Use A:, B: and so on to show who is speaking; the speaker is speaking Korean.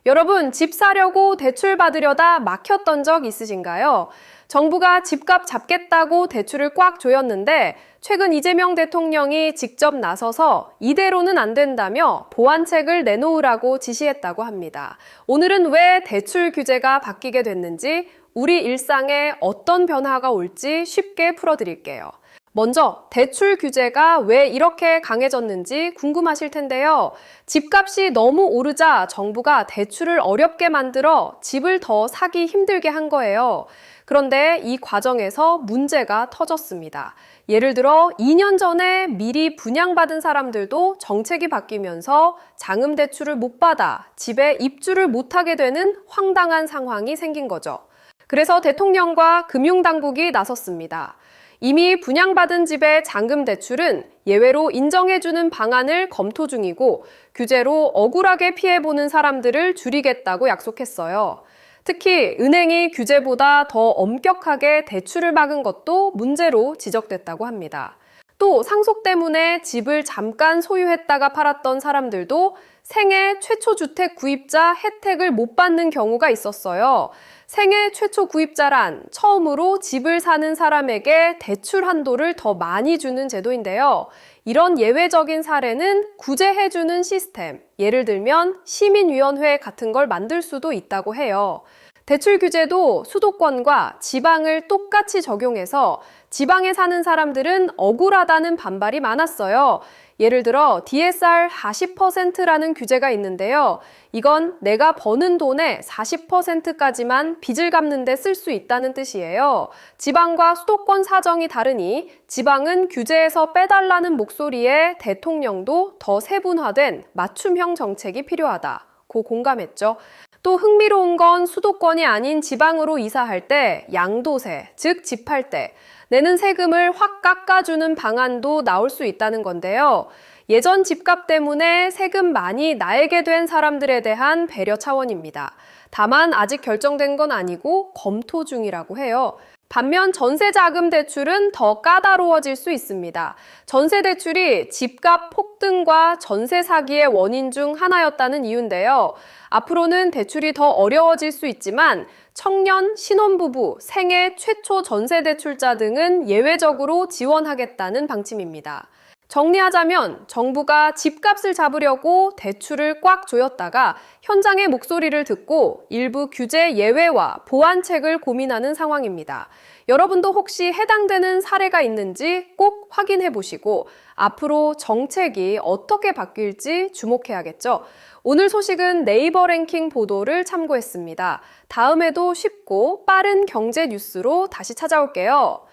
A: 여러분, 집 사려고 대출 받으려다 막혔던 적 있으신가요? 정부가 집값 잡겠다고 대출을 꽉 조였는데 최근 이재명 대통령이 직접 나서서 이대로는 안 된다며 보완책을 내놓으라고 지시했다고 합니다. 오늘은 왜 대출 규제가 바뀌게 됐는지, 우리 일상에 어떤 변화가 올지 쉽게 풀어드릴게요. 먼저 대출 규제가 왜 이렇게 강해졌는지 궁금하실 텐데요. 집값이 너무 오르자 정부가 대출을 어렵게 만들어 집을 더 사기 힘들게 한 거예요. 그런데 이 과정에서 문제가 터졌습니다. 예를 들어 2년 전에 미리 분양받은 사람들도 정책이 바뀌면서 장음 대출을 못 받아 집에 입주를 못하게 되는 황당한 상황이 생긴 거죠. 그래서 대통령과 금융당국이 나섰습니다. 이미 분양받은 집의 잔금 대출은 예외로 인정해주는 방안을 검토 중이고 규제로 억울하게 피해보는 사람들을 줄이겠다고 약속했어요. 특히 은행이 규제보다 더 엄격하게 대출을 막은 것도 문제로 지적됐다고 합니다. 또 상속 때문에 집을 잠깐 소유했다가 팔았던 사람들도 생애 최초 주택 구입자 혜택을 못 받는 경우가 있었어요. 생애 최초 구입자란 처음으로 집을 사는 사람에게 대출 한도를 더 많이 주는 제도인데요. 이런 예외적인 사례는 구제해주는 시스템, 예를 들면 시민위원회 같은 걸 만들 수도 있다고 해요. 대출 규제도 수도권과 지방을 똑같이 적용해서 지방에 사는 사람들은 억울하다는 반발이 많았어요. 예를 들어 DSR 40%라는 규제가 있는데요. 이건 내가 버는 돈의 40%까지만 빚을 갚는 데 쓸 수 있다는 뜻이에요. 지방과 수도권 사정이 다르니 지방은 규제에서 빼달라는 목소리에 대통령도 더 세분화된 맞춤형 정책이 필요하다고 공감했죠. 또 흥미로운 건 수도권이 아닌 지방으로 이사할 때 양도세, 즉 집할 때 내는 세금을 확 깎아주는 방안도 나올 수 있다는 건데요. 예전 집값 때문에 세금 많이 나에게 된 사람들에 대한 배려 차원입니다. 다만 아직 결정된 건 아니고 검토 중이라고 해요. 반면 전세자금 대출은 더 까다로워질 수 있습니다. 전세 대출이 집값 폭등과 전세 사기의 원인 중 하나였다는 이유인데요. 앞으로는 대출이 더 어려워질 수 있지만 청년, 신혼부부, 생애 최초 전세 대출자 등은 예외적으로 지원하겠다는 방침입니다. 정리하자면 정부가 집값을 잡으려고 대출을 꽉 조였다가 현장의 목소리를 듣고 일부 규제 예외와 보완책을 고민하는 상황입니다. 여러분도 혹시 해당되는 사례가 있는지 꼭 확인해 보시고 앞으로 정책이 어떻게 바뀔지 주목해야겠죠. 오늘 소식은 네이버 랭킹 보도를 참고했습니다. 다음에도 쉽고 빠른 경제 뉴스로 다시 찾아올게요.